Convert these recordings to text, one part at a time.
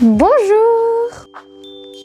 Bonjour!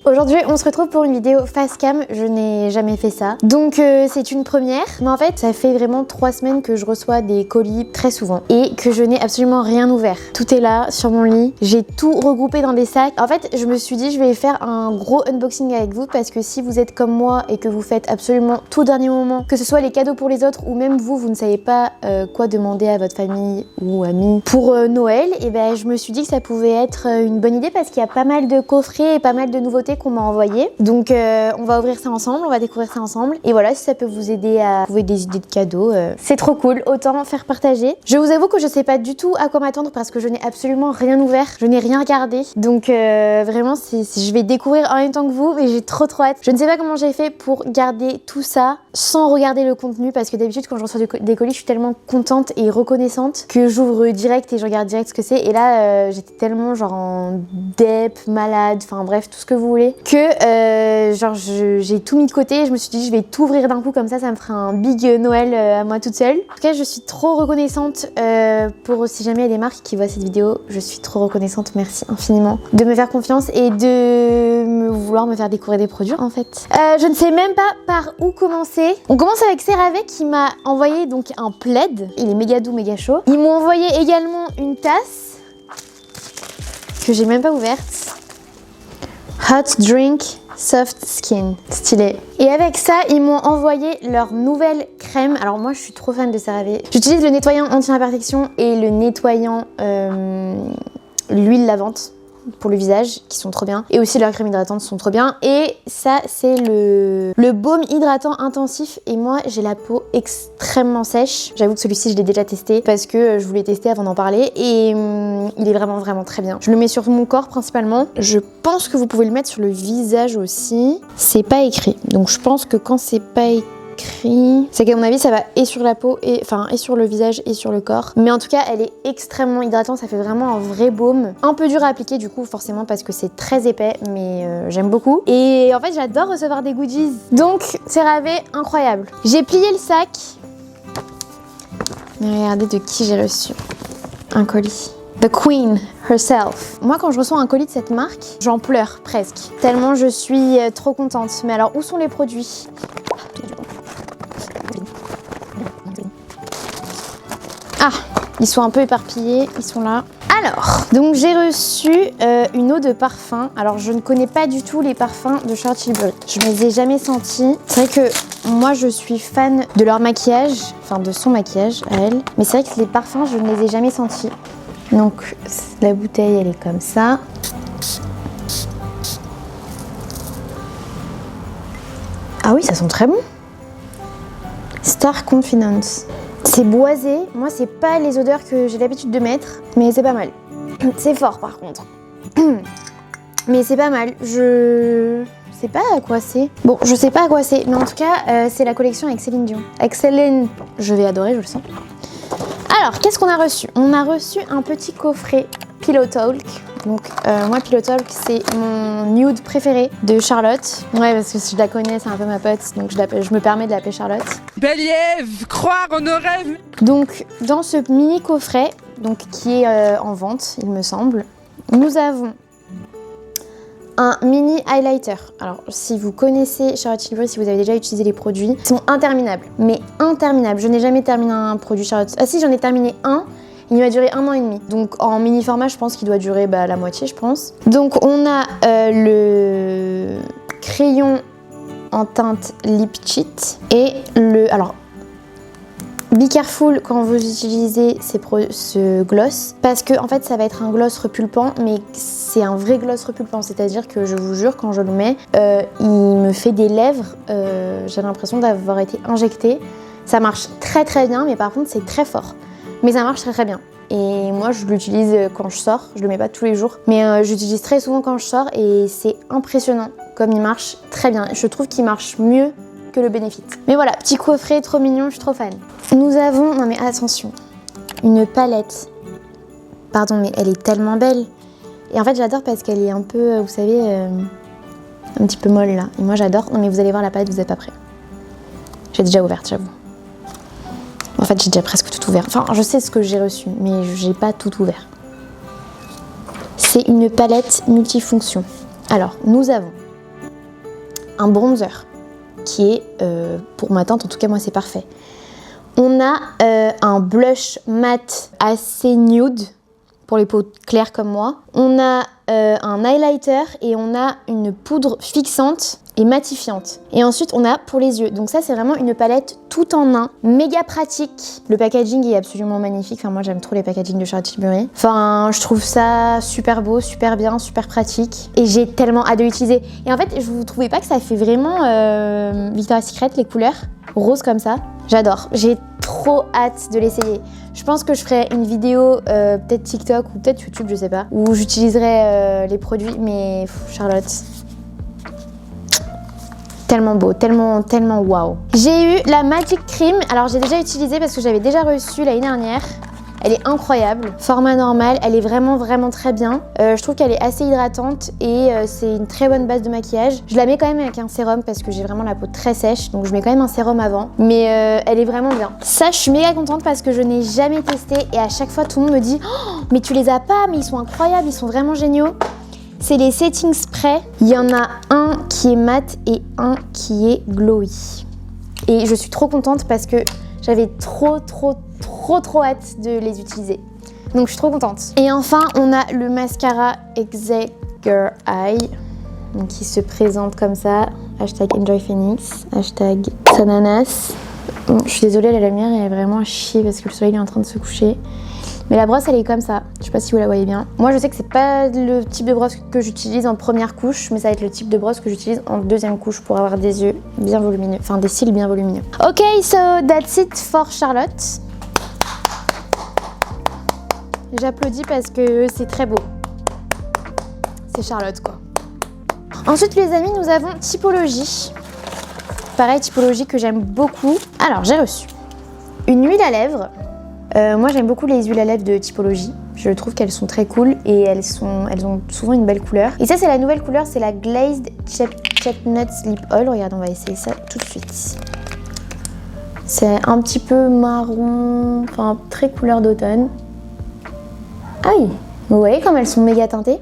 Aujourd'hui on se retrouve pour une vidéo face cam, je n'ai jamais fait ça. Donc c'est une première, mais en fait ça fait vraiment 3 semaines que je reçois des colis très souvent et que je n'ai absolument rien ouvert. Tout est là sur mon lit, j'ai tout regroupé dans des sacs. En fait je me suis dit je vais faire un gros unboxing avec vous parce que si vous êtes comme moi et que vous faites absolument tout au dernier moment, que ce soit les cadeaux pour les autres ou même vous ne savez pas quoi demander à votre famille ou amis pour Noël, et ben je me suis dit que ça pouvait être une bonne idée parce qu'il y a pas mal de coffrets et pas mal de nouveautés qu'on m'a envoyé. Donc on va ouvrir ça ensemble, on va découvrir ça ensemble. Et voilà, si ça peut vous aider à trouver des idées de cadeaux, c'est trop cool, autant faire partager. Je vous avoue que je sais pas du tout à quoi m'attendre parce que je n'ai absolument rien ouvert, je n'ai rien regardé. Donc vraiment, je vais découvrir en même temps que vous, mais j'ai trop hâte. Je ne sais pas comment j'ai fait pour garder tout ça sans regarder le contenu parce que d'habitude quand je reçois des colis, je suis tellement contente et reconnaissante que j'ouvre direct et je regarde direct ce que c'est. Et là, j'étais tellement genre en dep, malade, enfin bref, tout ce que vous voulez, que genre j'ai tout mis de côté. Je me suis dit je vais tout ouvrir d'un coup comme ça me fera un big Noël à moi toute seule. En tout cas je suis trop reconnaissante pour si jamais il y a des marques qui voient cette vidéo, je suis trop reconnaissante, merci infiniment de me faire confiance et de vouloir me faire découvrir des produits en fait. Je ne sais même pas par où commencer. On commence avec CeraVe qui m'a envoyé donc un plaid, il est méga doux, méga chaud. Ils m'ont envoyé également une tasse que j'ai même pas ouverte. Hot Drink Soft Skin, stylé. Et avec ça, ils m'ont envoyé leur nouvelle crème. Alors moi, je suis trop fan de CeraVe. J'utilise le nettoyant anti-imperfection et le nettoyant l'huile lavante pour le visage, qui sont trop bien. Et aussi leurs crèmes hydratantes sont trop bien. Et ça, c'est le baume hydratant intensif. Et moi, j'ai la peau extrêmement sèche. J'avoue que celui-ci, je l'ai déjà testé parce que je voulais tester avant d'en parler. Et il est vraiment, vraiment très bien. Je le mets sur mon corps principalement. Je pense que vous pouvez le mettre sur le visage aussi. C'est pas écrit. Donc je pense que quand c'est pas écrit, c'est qu'à mon avis ça va et sur la peau et sur le visage et sur le corps, mais en tout cas elle est extrêmement hydratante, ça fait vraiment un vrai baume, un peu dur à appliquer du coup forcément parce que c'est très épais, mais j'aime beaucoup et en fait j'adore recevoir des goodies, donc CeraVe incroyable. J'ai plié le sac, mais regardez de qui j'ai reçu un colis. The Queen herself. Moi, quand je reçois un colis de cette marque, j'en pleure presque. Tellement je suis trop contente. Mais alors, où sont les produits ? Ah, ils sont un peu éparpillés, ils sont là. Alors, donc j'ai reçu une eau de parfum. Alors, je ne connais pas du tout les parfums de Charlotte Tilbury. Je ne les ai jamais sentis. C'est vrai que moi, je suis fan de leur maquillage, enfin de son maquillage à elle. Mais c'est vrai que les parfums, je ne les ai jamais sentis. Donc la bouteille elle est comme ça. Ah oui, ça sent très bon. Star Confidence. C'est boisé, moi c'est pas les odeurs que j'ai l'habitude de mettre, mais c'est pas mal. C'est fort par contre. Mais c'est pas mal, je sais pas à quoi c'est. Bon, je sais pas à quoi c'est, mais en tout cas c'est la collection avec Céline Dion. Avec Céline, je vais adorer, je le sens. Alors, qu'est-ce qu'on a reçu ? On a reçu un petit coffret Pillow Talk. Donc, moi, Pillow Talk, c'est mon nude préféré de Charlotte. Ouais, parce que je la connais, c'est un peu ma pote, donc je me permets de l'appeler Charlotte. Belle-Ève, croire en nos rêves. Donc, dans ce mini coffret, donc qui est en vente, il me semble, nous avons un mini highlighter. Alors, si vous connaissez Charlotte Tilbury, si vous avez déjà utilisé les produits, ils sont interminables, mais interminables. Je n'ai jamais terminé un produit Charlotte. Ah si, j'en ai terminé un. Il m'a duré 1 an et demi. Donc en mini format, je pense qu'il doit durer la moitié, je pense. Donc on a le crayon en teinte Lip Cheat et alors be careful quand vous utilisez ce gloss parce que en fait ça va être un gloss repulpant, mais c'est un vrai gloss repulpant, c'est-à-dire que je vous jure quand je le mets, il me fait des lèvres, j'ai l'impression d'avoir été injectée. Ça marche très très bien, mais par contre c'est très fort. Mais ça marche très très bien. Et moi je l'utilise quand je sors, je le mets pas tous les jours, mais j'utilise très souvent quand je sors et c'est impressionnant comme il marche très bien. Je trouve qu'il marche mieux que le Benefit. Mais voilà, petit coffret trop mignon, je suis trop fan. Nous avons, non mais attention, une palette. Pardon, mais elle est tellement belle. Et en fait j'adore parce qu'elle est un peu, vous savez, un petit peu molle là. Et moi j'adore. Non mais vous allez voir la palette, vous n'êtes pas prêts. J'ai déjà ouverte, j'avoue. En fait, j'ai déjà presque tout ouvert. Enfin, je sais ce que j'ai reçu, mais j'ai pas tout ouvert. C'est une palette multifonction. Alors, nous avons un bronzer qui est, pour ma teinte, en tout cas moi c'est parfait. On a un blush mat assez nude pour les peaux claires comme moi. On a un highlighter et on a une poudre fixante et matifiante. Et ensuite on a pour les yeux. Donc ça c'est vraiment une palette tout en un, méga pratique. Le packaging est absolument magnifique. Enfin moi j'aime trop les packagings de Charlotte Tilbury. Enfin je trouve ça super beau, super bien, super pratique. Et j'ai tellement hâte de l'utiliser. Et en fait je vous trouvez pas que ça fait vraiment Victoria's Secret les couleurs roses comme ça? J'adore. J'ai trop hâte de l'essayer. Je pense que je ferai une vidéo peut-être TikTok ou peut-être YouTube, je sais pas, où j'utiliserai les produits, mais Charlotte, tellement beau, tellement waouh. J'ai eu la Magic Cream, alors j'ai déjà utilisé parce que j'avais déjà reçu l'année dernière. Elle est incroyable, format normal, elle est vraiment très bien. Je trouve qu'elle est assez hydratante et c'est une très bonne base de maquillage. Je la mets quand même avec un sérum parce que j'ai vraiment la peau très sèche, donc je mets quand même un sérum avant. Mais elle est vraiment bien. Ça, je suis méga contente parce que je n'ai jamais testé et à chaque fois tout le monde me dit oh, mais tu les as pas, mais ils sont incroyables, ils sont vraiment géniaux. C'est les setting spray. Il y en a un qui est mat et un qui est glowy. Et je suis trop contente parce que j'avais trop hâte de les utiliser. Donc je suis trop contente. Et enfin, on a le mascara Exagger Eye, donc qui se présente comme ça. Hashtag Enjoy Phoenix, hashtag Sananas. Bon, je suis désolée, la lumière est vraiment à chier parce que le soleil est en train de se coucher. Mais la brosse, elle est comme ça. Je sais pas si vous la voyez bien. Moi, je sais que c'est pas le type de brosse que j'utilise en première couche, mais ça va être le type de brosse que j'utilise en deuxième couche pour avoir des yeux bien volumineux, enfin des cils bien volumineux. Ok, so that's it for Charlotte. J'applaudis parce que c'est très beau. C'est Charlotte, quoi. Ensuite, les amis, nous avons Typologie. Pareil, Typologie que j'aime beaucoup. Alors, j'ai reçu une huile à lèvres. Moi j'aime beaucoup les huiles à lèvres de Typologie. Je trouve qu'elles sont très cool et elles ont souvent une belle couleur. Et ça c'est la nouvelle couleur, c'est la Glazed Chestnut Lip Oil. Regarde, on va essayer ça tout de suite. C'est un petit peu marron, enfin très couleur d'automne. Aïe, vous voyez comme elles sont méga teintées.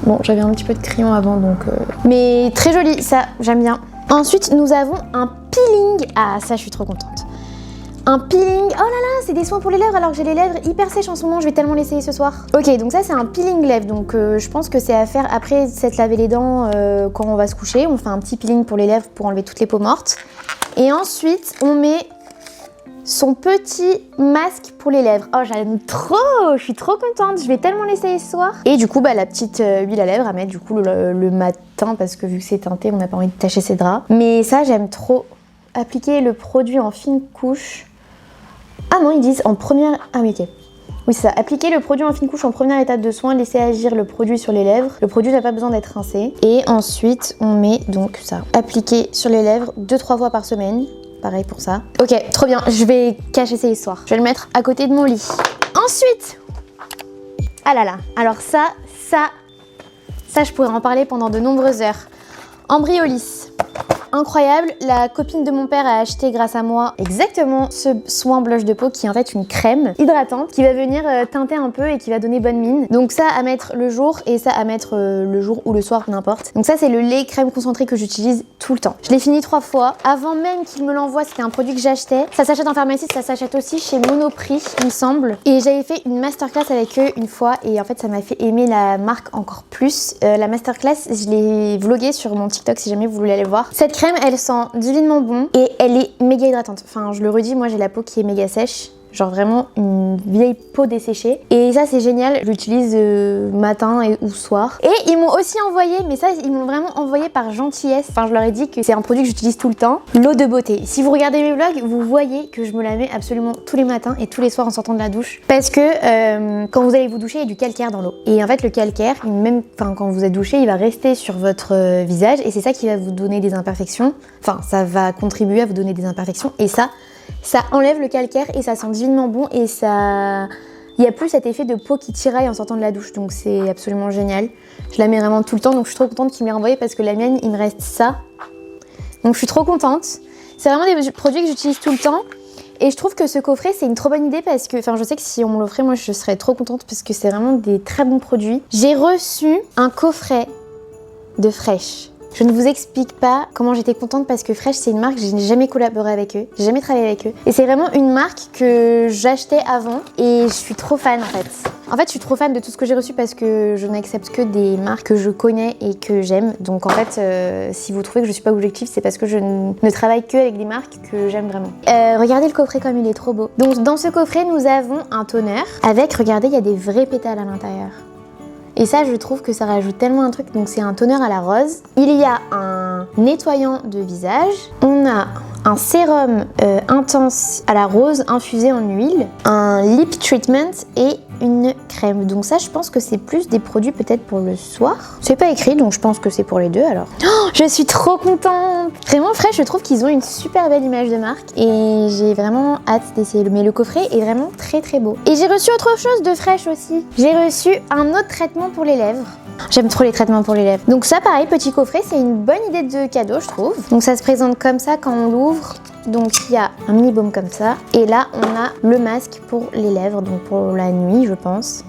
Bon, j'avais un petit peu de crayon avant donc... Mais très joli, ça j'aime bien. Ensuite, nous avons un peeling. Ah, ça, je suis trop contente. Un peeling. Oh là là, c'est des soins pour les lèvres alors que j'ai les lèvres hyper sèches en ce moment. Je vais tellement l'essayer ce soir. Ok, donc ça, c'est un peeling lèvres. Donc, je pense que c'est à faire après s'être lavé les dents quand on va se coucher. On fait un petit peeling pour les lèvres pour enlever toutes les peaux mortes. Et ensuite, on met son petit masque pour les lèvres. Oh, j'aime trop. Je suis trop contente. Je vais tellement l'essayer ce soir. Et du coup, la petite huile à lèvres à mettre du coup le matin parce que vu que c'est teinté, on n'a pas envie de tacher ses draps. Mais ça, j'aime trop. Appliquer le produit en fine couche. Ah non, ils disent en première... Ah oui, ok. Oui, c'est ça. Appliquer le produit en fine couche en première étape de soin, laisser agir le produit sur les lèvres. Le produit n'a pas besoin d'être rincé. Et ensuite, on met donc ça. Appliquer sur les lèvres 2-3 fois par semaine. Pareil pour ça. Ok, trop bien. Je vais cacher ces histoires. Je vais le mettre à côté de mon lit. Ensuite, ah là là. Alors ça, je pourrais en parler pendant de nombreuses heures. Ambryolis. Incroyable, la copine de mon père a acheté grâce à moi exactement ce soin blush de peau qui est en fait une crème hydratante qui va venir teinter un peu et qui va donner bonne mine. Donc ça à mettre le jour et ça à mettre le jour ou le soir, n'importe. Donc ça c'est le lait crème concentré que j'utilise tout le temps. Je l'ai fini 3 fois. Avant même qu'il me l'envoie, c'était un produit que j'achetais. Ça s'achète en pharmacie, ça s'achète aussi chez Monoprix, il me semble. Et j'avais fait une masterclass avec eux une fois et en fait ça m'a fait aimer la marque encore plus. La masterclass, je l'ai vloguée sur mon TikTok si jamais vous voulez aller voir. Cette crème, elle sent divinement bon et elle est méga hydratante. Enfin, je le redis, moi j'ai la peau qui est méga sèche. Genre vraiment une vieille peau desséchée. Et ça c'est génial, je l'utilise matin ou soir. Et ils m'ont aussi envoyé, mais ça ils m'ont vraiment envoyé par gentillesse. Enfin je leur ai dit que c'est un produit que j'utilise tout le temps. L'eau de beauté. Si vous regardez mes vlogs, vous voyez que je me la mets absolument tous les matins et tous les soirs en sortant de la douche. Parce que quand vous allez vous doucher, il y a du calcaire dans l'eau. Et en fait le calcaire, même quand vous êtes douché, il va rester sur votre visage. Et c'est ça qui va vous donner des imperfections. Enfin ça va contribuer à vous donner des imperfections. Et ça enlève le calcaire et ça sent divinement bon et ça... Il n'y a plus cet effet de peau qui tiraille en sortant de la douche, donc c'est absolument génial. Je la mets vraiment tout le temps, donc je suis trop contente qu'il me l'ait envoyé parce que la mienne, il me reste ça. Donc je suis trop contente. C'est vraiment des produits que j'utilise tout le temps. Et je trouve que ce coffret, c'est une trop bonne idée parce que, enfin, je sais que si on me l'offrait, moi, je serais trop contente parce que c'est vraiment des très bons produits. J'ai reçu un coffret de Fresh. Je ne vous explique pas comment j'étais contente parce que Fresh, c'est une marque, je n'ai jamais collaboré avec eux, j'ai jamais travaillé avec eux. Et c'est vraiment une marque que j'achetais avant et je suis trop fan en fait. En fait, je suis trop fan de tout ce que j'ai reçu parce que je n'accepte que des marques que je connais et que j'aime. Donc en fait, si vous trouvez que je suis pas objective, c'est parce que je ne travaille que avec des marques que j'aime vraiment. Regardez le coffret comme il est trop beau. Donc dans ce coffret, nous avons un toner avec, regardez, il y a des vrais pétales à l'intérieur. Et ça, je trouve que ça rajoute tellement un truc. Donc c'est un toner à la rose. Il y a un nettoyant de visage. On a un sérum intense à la rose infusé en huile. Un lip treatment et une crème. Donc ça, je pense que c'est plus des produits peut-être pour le soir. C'est pas écrit, donc je pense que c'est pour les deux alors. Oh, je suis trop contente! Vraiment Fresh, je trouve qu'ils ont une super belle image de marque et j'ai vraiment hâte d'essayer. Mais le coffret est vraiment très très beau. Et j'ai reçu autre chose de Fresh aussi. J'ai reçu un autre traitement pour les lèvres. J'aime trop les traitements pour les lèvres. Donc ça, pareil, petit coffret, c'est une bonne idée de cadeau, je trouve. Donc ça se présente comme ça quand on l'ouvre. Donc il y a un mini baume comme ça. Et là, on a le masque pour les lèvres, donc pour la nuit, je pense.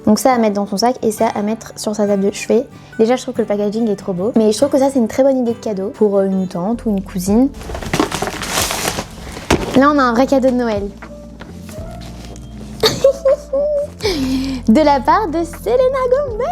Donc ça à mettre dans son sac et ça à mettre sur sa table de chevet. Déjà, je trouve que le packaging est trop beau. Mais je trouve que ça, c'est une très bonne idée de cadeau pour une tante ou une cousine. Là, on a un vrai cadeau de Noël. De la part de Selena Gomez.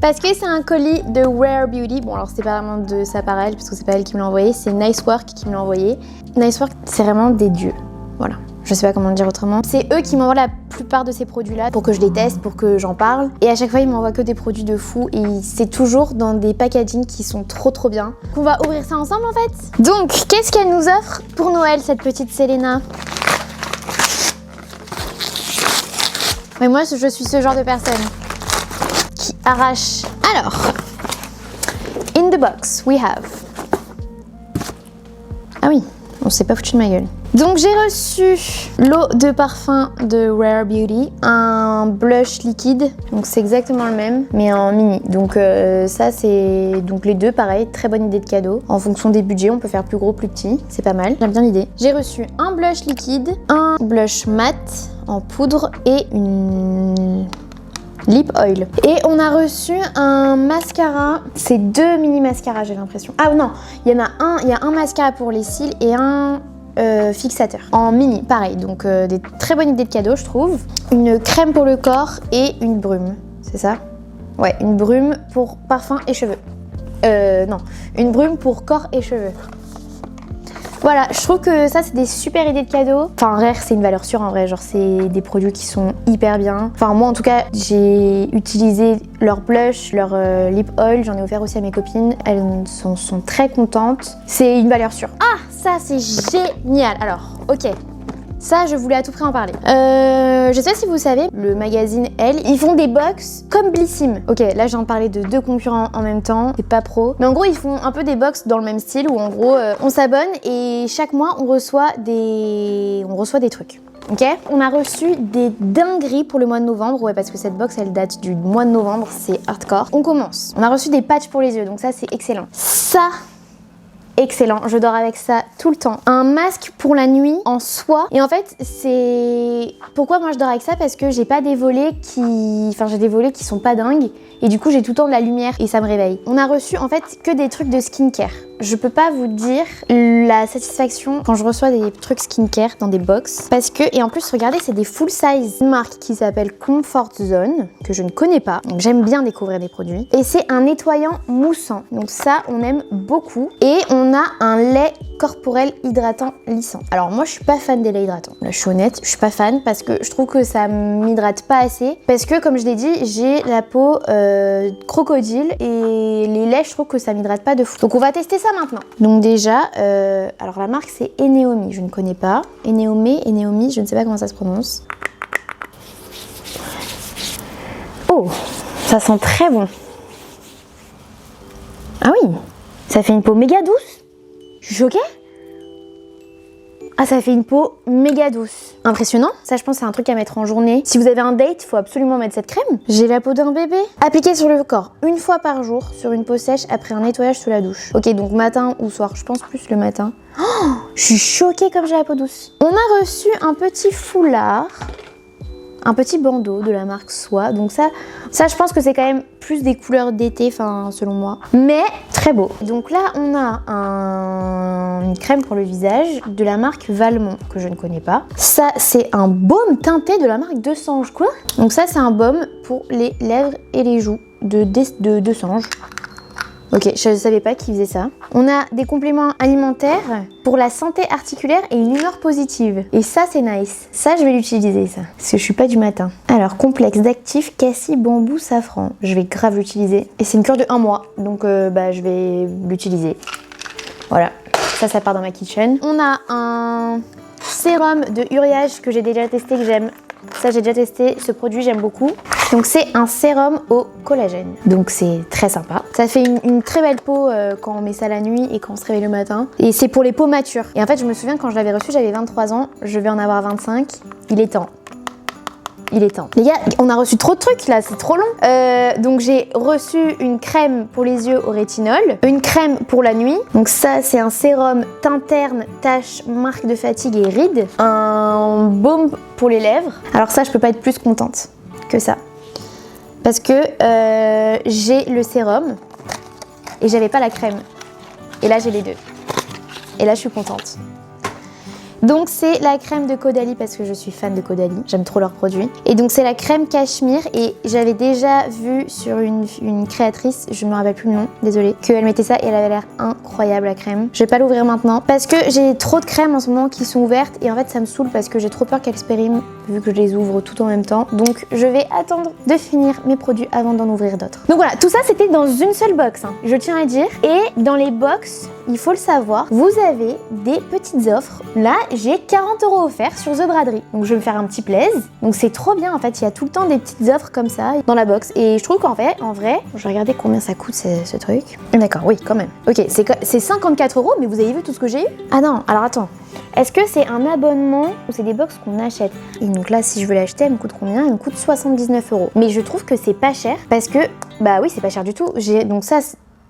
Parce que c'est un colis de Rare Beauty. Bon, alors c'est pas vraiment de sa part elle, parce que c'est pas elle qui me l'a envoyé, c'est Nice Work qui me l'a envoyé. Nice Work, c'est vraiment des dieux. Voilà. Je sais pas comment le dire autrement. C'est eux qui m'envoient la plupart de ces produits-là pour que je les teste, pour que j'en parle. Et à chaque fois, ils m'envoient que des produits de fou. Et c'est toujours dans des packaging qui sont trop bien. On va ouvrir ça ensemble en fait. Donc, qu'est-ce qu'elle nous offre pour Noël, cette petite Selena? Mais moi, je suis ce genre de personne qui arrache. Alors, in the box, we have... Ah oui, on s'est pas foutu de ma gueule. Donc j'ai reçu l'eau de parfum de Rare Beauty, un blush liquide, donc c'est exactement le même, mais en mini. Donc ça c'est donc les deux pareil, très bonne idée de cadeau. En fonction des budgets, on peut faire plus gros, plus petit, c'est pas mal. J'aime bien l'idée. J'ai reçu un blush liquide, un blush mat en poudre et une lip oil. Et on a reçu un mascara, c'est deux mini mascaras j'ai l'impression. Ah non, il y a un mascara pour les cils et un fixateur en mini, pareil, donc des très bonnes idées de cadeaux je trouve. Une crème pour le corps et une brume, c'est ça? Ouais, une brume pour parfum et cheveux. Non, une brume pour corps et cheveux. Voilà, je trouve que ça c'est des super idées de cadeaux. Enfin Rare c'est une valeur sûre en vrai, genre c'est des produits qui sont hyper bien. Enfin moi en tout cas j'ai utilisé leur blush, leur lip oil, j'en ai offert aussi à mes copines. Elles sont très contentes. C'est une valeur sûre. Ah ça c'est génial. Alors ok. Ça, je voulais à tout prix en parler. Je sais pas si vous savez, le magazine Elle, ils font des box comme Blissim. Ok, là j'ai en parlé de deux concurrents en même temps, c'est pas pro. Mais en gros, ils font un peu des box dans le même style où en gros, on s'abonne et chaque mois, on reçoit des trucs. Ok, on a reçu des dingueries pour le mois de novembre, ouais parce que cette box elle date du mois de novembre, c'est hardcore. On commence. On a reçu des patchs pour les yeux, donc ça c'est excellent. Ça, excellent, je dors avec ça tout le temps. Un masque pour la nuit en soie. Et en fait, c'est... Pourquoi moi je dors avec ça? Parce que j'ai pas des volets qui... Enfin, j'ai des volets qui sont pas dingues. Et du coup, j'ai tout le temps de la lumière et ça me réveille. On a reçu en fait que des trucs de skincare. Je peux pas vous dire la satisfaction quand je reçois des trucs skincare dans des box. Parce que, et en plus, regardez, c'est des full size. Une marque qui s'appelle Comfort Zone, que je ne connais pas. Donc j'aime bien découvrir des produits. Et c'est un nettoyant moussant. Donc ça, on aime beaucoup. Et on a un lait corporel hydratant lissant. Alors moi, je suis pas fan des laits hydratants. Là, je suis honnête, je suis pas fan parce que je trouve que ça m'hydrate pas assez. Parce que, comme je l'ai dit, j'ai la peau crocodile et les laits, je trouve que ça m'hydrate pas de fou. Donc on va tester ça maintenant. Donc déjà, alors la marque c'est Eneomi, je ne connais pas. Eneomi, je ne sais pas comment ça se prononce. Oh, ça sent très bon. Ah oui, ça fait une peau méga douce. Je suis choquée. Ah, ça fait une peau méga douce. Impressionnant. Ça, je pense, c'est un truc à mettre en journée. Si vous avez un date, il faut absolument mettre cette crème. J'ai la peau d'un bébé. Appliquée sur le corps une fois par jour sur une peau sèche après un nettoyage sous la douche. Ok, donc matin ou soir. Je pense plus le matin. Oh, je suis choquée comme j'ai la peau douce. On a reçu un petit foulard. Un petit bandeau de la marque Soie. Donc ça je pense que c'est quand même plus des couleurs d'été, enfin selon moi. Mais très beau. Donc là on a une crème pour le visage de la marque Valmont que je ne connais pas. Ça c'est un baume teinté de la marque Desange. Quoi? Donc ça c'est un baume pour les lèvres et les joues de Desange. Ok, je ne savais pas qu'ils faisaient ça. On a des compléments alimentaires pour la santé articulaire et une humeur positive. Et ça, c'est nice. Ça, je vais l'utiliser, ça. Parce que je suis pas du matin. Alors, complexe d'actifs, cassis, bambou, safran. Je vais grave l'utiliser. Et c'est une cure de 1 mois. Donc, je vais l'utiliser. Voilà. Ça part dans ma kitchen. On a un sérum de uriage que j'ai déjà testé, que j'aime. Ça, j'ai déjà testé. Ce produit, j'aime beaucoup. Donc c'est un sérum au collagène. Donc c'est très sympa. Ça fait une très belle peau quand on met ça la nuit et quand on se réveille le matin. Et c'est pour les peaux matures. Et en fait, je me souviens quand je l'avais reçu, j'avais 23 ans. Je vais en avoir 25. Il est temps. Il est temps. Les gars, on a reçu trop de trucs là, c'est trop long. Donc j'ai reçu une crème pour les yeux au rétinol, une crème pour la nuit. Donc ça, c'est un sérum teint terne, taches, marque de fatigue et rides. Un baume pour les lèvres. Alors ça, je peux pas être plus contente que ça. Parce que j'ai le sérum et j'avais pas la crème. Et là, j'ai les deux. Et là, je suis contente. Donc c'est la crème de Caudalie parce que je suis fan de Caudalie, j'aime trop leurs produits. Et donc c'est la crème cachemire et j'avais déjà vu sur une créatrice, je ne me rappelle plus le nom, désolée, qu'elle mettait ça et elle avait l'air incroyable la crème. Je vais pas l'ouvrir maintenant parce que j'ai trop de crèmes en ce moment qui sont ouvertes et en fait ça me saoule parce que j'ai trop peur qu'elles se périment vu que je les ouvre tout en même temps. Donc je vais attendre de finir mes produits avant d'en ouvrir d'autres. Donc voilà, tout ça c'était dans une seule box, hein, je tiens à dire. Et dans les box, il faut le savoir, vous avez des petites offres. Là, j'ai 40 € offerts sur The Braderie. Donc je vais me faire un petit plaise. Donc c'est trop bien en fait, il y a tout le temps des petites offres comme ça dans la box. Et je trouve qu'en fait, en vrai, je vais regarder combien ça coûte ce truc. D'accord, oui quand même. Ok, c'est 54 €, mais vous avez vu tout ce que j'ai eu? Ah non, alors attends. Est-ce que c'est un abonnement ou c'est des box qu'on achète? Et donc là, si je veux l'acheter, elle me coûte combien? Elle me coûte 79 €. Mais je trouve que c'est pas cher parce que, bah oui, c'est pas cher du tout. Donc ça,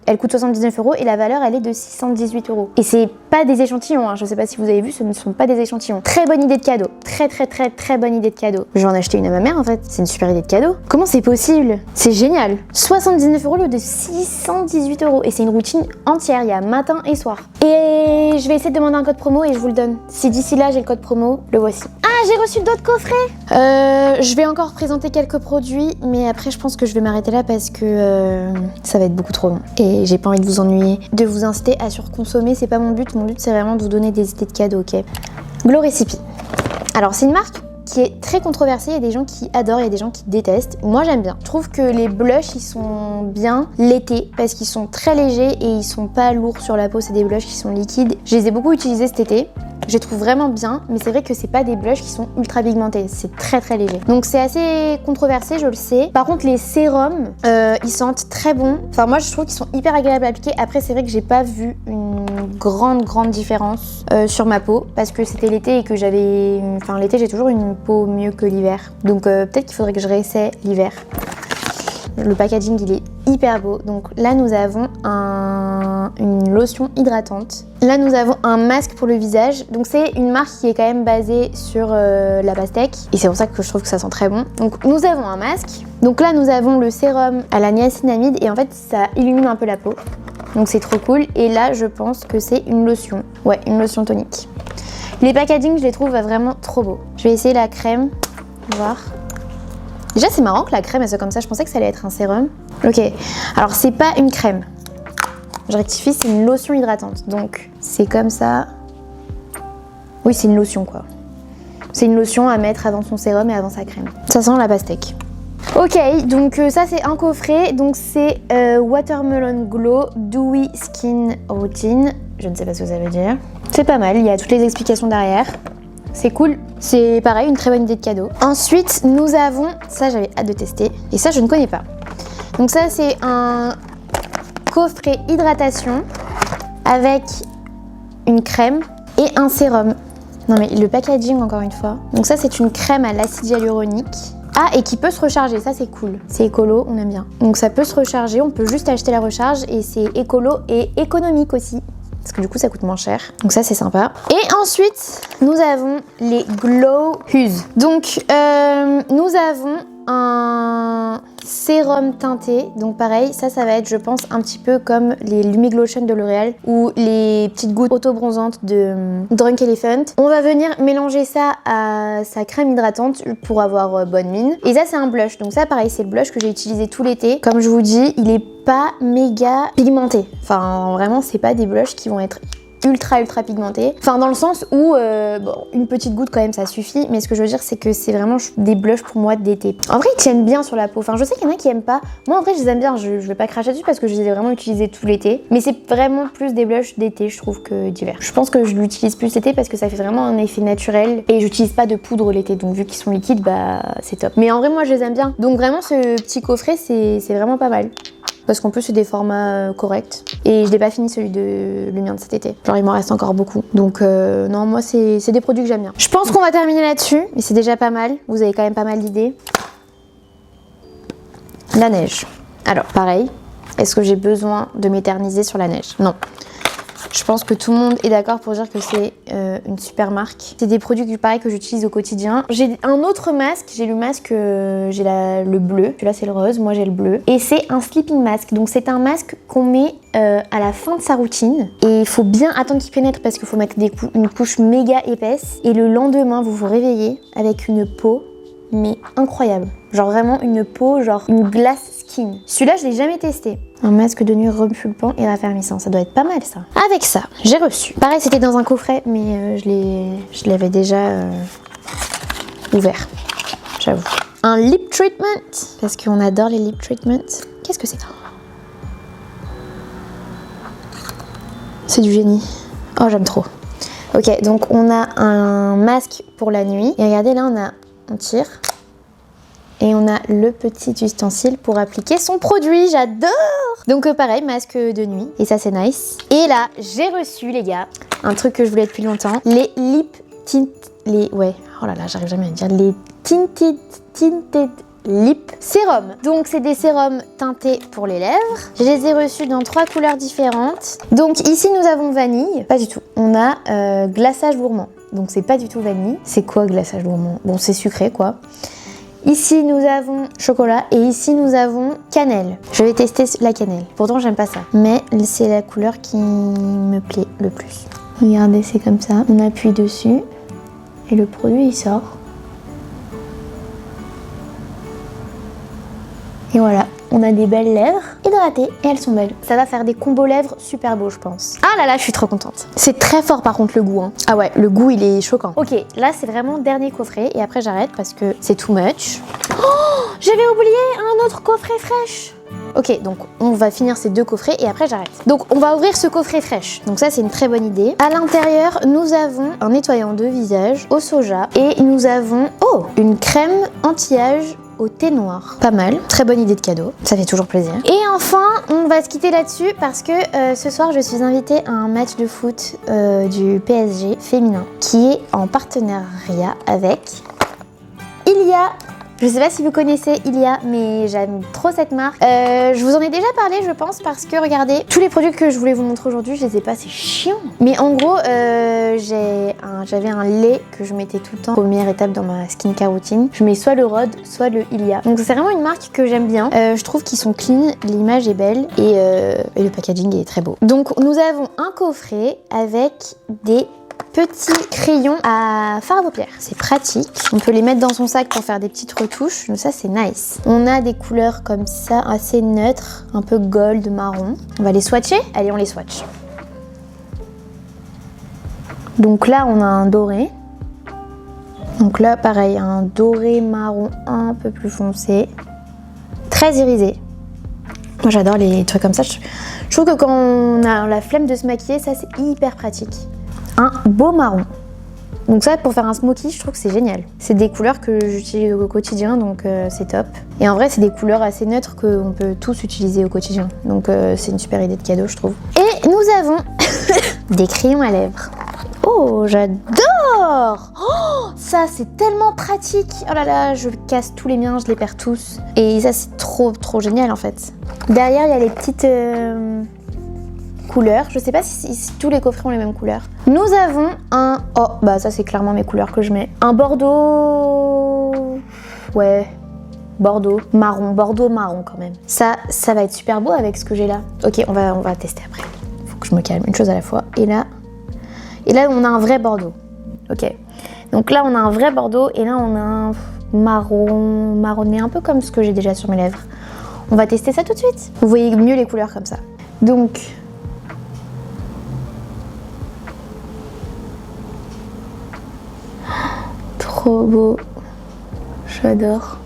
elle coûte 79 € et la valeur elle est de 618 €. Et c'est pas des échantillons, hein. Je sais pas si vous avez vu, ce ne sont pas des échantillons. Très bonne idée de cadeau. Très bonne idée de cadeau. Je vais en acheter une à ma mère en fait, c'est une super idée de cadeau. Comment c'est possible? C'est génial. 79 € au lieu de 618 €. Et c'est une routine entière, il y a matin et soir. Et je vais essayer de demander un code promo et je vous le donne. Si d'ici là j'ai le code promo, le voici. Ah, j'ai reçu d'autres coffrets. Je vais encore présenter quelques produits, mais après je pense que je vais m'arrêter là parce que ça va être beaucoup trop long. Et j'ai pas envie de vous ennuyer, de vous inciter à surconsommer, c'est pas mon but. Mon but c'est vraiment de vous donner des idées de cadeaux, ok? Glow Recipe. Alors c'est une marque qui est très controversée, il y a des gens qui adorent, il y a des gens qui détestent. Moi j'aime bien. Je trouve que les blushs ils sont bien l'été parce qu'ils sont très légers et ils sont pas lourds sur la peau, c'est des blushs qui sont liquides. Je les ai beaucoup utilisés cet été. Je les trouve vraiment bien, mais c'est vrai que c'est pas des blushs qui sont ultra pigmentés, c'est très léger. Donc c'est assez controversé, je le sais. Par contre les sérums, ils sentent très bon. Enfin moi je trouve qu'ils sont hyper agréables à appliquer. Après c'est vrai que j'ai pas vu une grande différence sur ma peau parce que c'était l'été et que j'avais... Enfin l'été j'ai toujours une peau mieux que l'hiver. Donc peut-être qu'il faudrait que je réessaie l'hiver. Le packaging il est hyper beau. Donc là nous avons une lotion hydratante. Là nous avons un masque pour le visage. Donc c'est une marque qui est quand même basée sur la pastèque. Et c'est pour ça que je trouve que ça sent très bon. Donc nous avons un masque. Donc là nous avons le sérum à la niacinamide. Et en fait ça illumine un peu la peau. Donc c'est trop cool. Et là je pense que c'est une lotion. Ouais, une lotion tonique. Les packaging je les trouve vraiment trop beaux. Je vais essayer la crème. Voir. Déjà c'est marrant que la crème elle soit comme ça, je pensais que ça allait être un sérum. Ok, alors c'est pas une crème. Je rectifie, c'est une lotion hydratante. Donc c'est comme ça. Oui c'est une lotion quoi. C'est une lotion à mettre avant son sérum et avant sa crème. Ça sent la pastèque. Ok, donc ça c'est un coffret. Donc c'est Watermelon Glow Dewy Skin Routine. Je ne sais pas ce que ça veut dire. C'est pas mal, il y a toutes les explications derrière. C'est cool, c'est pareil, une très bonne idée de cadeau. Ensuite, nous avons, ça j'avais hâte de tester, et ça je ne connais pas. Donc ça c'est un coffret hydratation avec une crème et un sérum. Non mais le packaging encore une fois. Donc ça c'est une crème à l'acide hyaluronique. Ah, et qui peut se recharger, ça c'est cool. C'est écolo, on aime bien. Donc ça peut se recharger, on peut juste acheter la recharge et c'est écolo et économique aussi. Parce que du coup ça coûte moins cher. Donc ça c'est sympa. Et ensuite, nous avons les Glow Hue. Donc nous avons un sérum teinté. Donc pareil, ça va être je pense un petit peu comme les Lumiglotion de L'Oréal ou les petites gouttes auto-bronzantes de Drunk Elephant. On va venir mélanger ça à sa crème hydratante pour avoir bonne mine. Et ça c'est un blush. Donc ça pareil, c'est le blush que j'ai utilisé tout l'été. Comme je vous dis, il est pas méga pigmenté. Enfin vraiment, c'est pas des blushs qui vont être ultra pigmenté. Enfin dans le sens où bon, une petite goutte quand même ça suffit, mais ce que je veux dire c'est que c'est vraiment des blushs pour moi d'été. En vrai ils tiennent bien sur la peau, enfin je sais qu'il y en a qui aiment pas. Moi en vrai je les aime bien, je vais pas cracher dessus parce que je les ai vraiment utilisés tout l'été. Mais c'est vraiment plus des blushs d'été je trouve que d'hiver. Je pense que je l'utilise plus l'été parce que ça fait vraiment un effet naturel et j'utilise pas de poudre l'été, donc vu qu'ils sont liquides bah c'est top. Mais en vrai moi je les aime bien. Donc vraiment ce petit coffret c'est vraiment pas mal. Parce qu'en plus c'est des formats corrects. Et je n'ai pas fini celui de le mien de cet été. Genre il m'en reste encore beaucoup. Donc non, moi c'est des produits que j'aime bien. Je pense qu'on va terminer là-dessus. Mais c'est déjà pas mal. Vous avez quand même pas mal d'idées. La neige. Alors pareil. Est-ce que j'ai besoin de m'éterniser sur la neige? Non. Je pense que tout le monde est d'accord pour dire que c'est une super marque. C'est des produits pareil que j'utilise au quotidien. J'ai un autre masque, j'ai le masque, j'ai le bleu. Celui-là c'est le rose, moi j'ai le bleu. Et c'est un sleeping mask. Donc c'est un masque qu'on met à la fin de sa routine. Et il faut bien attendre qu'il pénètre parce qu'il faut mettre une couche méga épaisse. Et le lendemain vous vous réveillez avec une peau mais incroyable. Genre vraiment une peau, genre une glace skin. Celui-là je l'ai jamais testé. Un masque de nuit repulpant et raffermissant, ça doit être pas mal ça. Avec ça, j'ai reçu. Pareil, c'était dans un coffret, mais je l'avais déjà ouvert, j'avoue. Un lip treatment, parce qu'on adore les lip treatments. Qu'est-ce que c'est? C'est du génie. Oh, j'aime trop. Ok, donc on a un masque pour la nuit. Et regardez, là, on tire. Et on a le petit ustensile pour appliquer son produit, j'adore! Donc pareil, masque de nuit, et ça c'est nice. Et là, j'ai reçu les gars, un truc que je voulais depuis longtemps, les lip tint, oh là là, j'arrive jamais à dire, les tinted lip sérum. Donc c'est des sérums teintés pour les lèvres. Je les ai reçus dans 3 couleurs différentes. Donc ici nous avons vanille, pas du tout. On a glaçage gourmand, donc c'est pas du tout vanille. C'est quoi glaçage gourmand? Bon c'est sucré quoi. Ici nous avons chocolat et ici nous avons cannelle. Je vais tester la cannelle. Pourtant j'aime pas ça. Mais c'est la couleur qui me plaît le plus. Regardez, c'est comme ça. On appuie dessus et le produit il sort. Et voilà, on a des belles lèvres hydratées et elles sont belles. Ça va faire des combos lèvres super beaux je pense. Ah là là, je suis trop contente. C'est très fort par contre le goût. Hein. Ah ouais, le goût il est choquant. Ok, là c'est vraiment dernier coffret et après j'arrête parce que c'est too much. Oh, j'avais oublié un autre coffret fraîche. Ok, donc on va finir ces 2 coffrets et après j'arrête. Donc on va ouvrir ce coffret fraîche. Donc ça c'est une très bonne idée. À l'intérieur, nous avons un nettoyant de visage au soja et nous avons une crème anti-âge au thé noir. Pas mal, très bonne idée de cadeau, ça fait toujours plaisir. Et enfin, on va se quitter là-dessus parce que ce soir je suis invitée à un match de foot du PSG féminin qui est en partenariat avec Ilia. Je sais pas si vous connaissez Ilia, mais j'aime trop cette marque. Je vous en ai déjà parlé, je pense, parce que regardez, tous les produits que je voulais vous montrer aujourd'hui, je les ai pas, c'est chiant. Mais en gros, j'avais un lait que je mettais tout le temps. Première étape dans ma skincare routine, je mets soit le Rhode, soit le Ilia. Donc c'est vraiment une marque que j'aime bien. Je trouve qu'ils sont clean, l'image est belle et le packaging est très beau. Donc nous avons un coffret avec des petits crayons à fard à paupières. C'est pratique. On peut les mettre dans son sac pour faire des petites retouches. Donc ça, c'est nice. On a des couleurs comme ça, assez neutres, un peu gold, marron. On va les swatcher. Allez, on les swatch. Donc là, on a un doré. Donc là, pareil, un doré marron un peu plus foncé. Très irisé. Moi, j'adore les trucs comme ça. Je trouve que quand on a la flemme de se maquiller, ça, c'est hyper pratique. Un beau marron. Donc ça, pour faire un smoky, je trouve que c'est génial. C'est des couleurs que j'utilise au quotidien, donc c'est top. Et en vrai, c'est des couleurs assez neutres qu'on peut tous utiliser au quotidien. Donc c'est une super idée de cadeau, je trouve. Et nous avons des crayons à lèvres. Oh, j'adore! Oh, ça, c'est tellement pratique. Oh là là, je casse tous les miens, je les perds tous. Et ça, c'est trop génial en fait. Derrière, il y a les petites couleurs. Je sais pas si tous les coffrets ont les mêmes couleurs. Nous avons un... Oh, bah ça, c'est clairement mes couleurs que je mets. Un bordeaux... Ouais... Bordeaux marron quand même. Ça va être super beau avec ce que j'ai là. Ok, on va tester après. Faut que je me calme, une chose à la fois. Et là, on a un vrai bordeaux. Ok. Donc là, on a un vrai bordeaux et là, on a un marronné, un peu comme ce que j'ai déjà sur mes lèvres. On va tester ça tout de suite. Vous voyez mieux les couleurs comme ça. Donc... Trop beau. J'adore.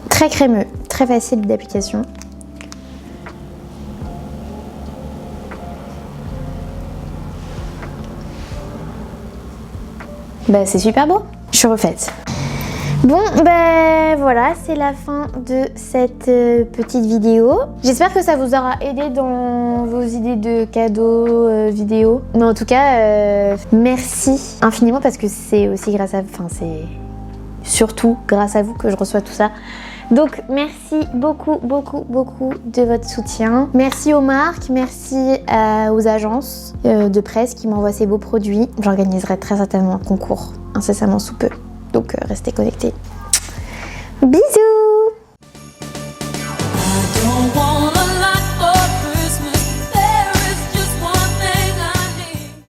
Très crémeux, très facile d'application. Bah c'est super beau. Je suis refaite. Bon, ben voilà, c'est la fin de cette petite vidéo. J'espère que ça vous aura aidé dans vos idées de cadeaux vidéo. Mais en tout cas, merci infiniment parce que c'est aussi grâce à vous, enfin c'est surtout grâce à vous que je reçois tout ça. Donc merci beaucoup de votre soutien. Merci aux marques, merci aux agences de presse qui m'envoient ces beaux produits. J'organiserai très certainement un concours incessamment sous peu. Donc restez connectés. Bisous!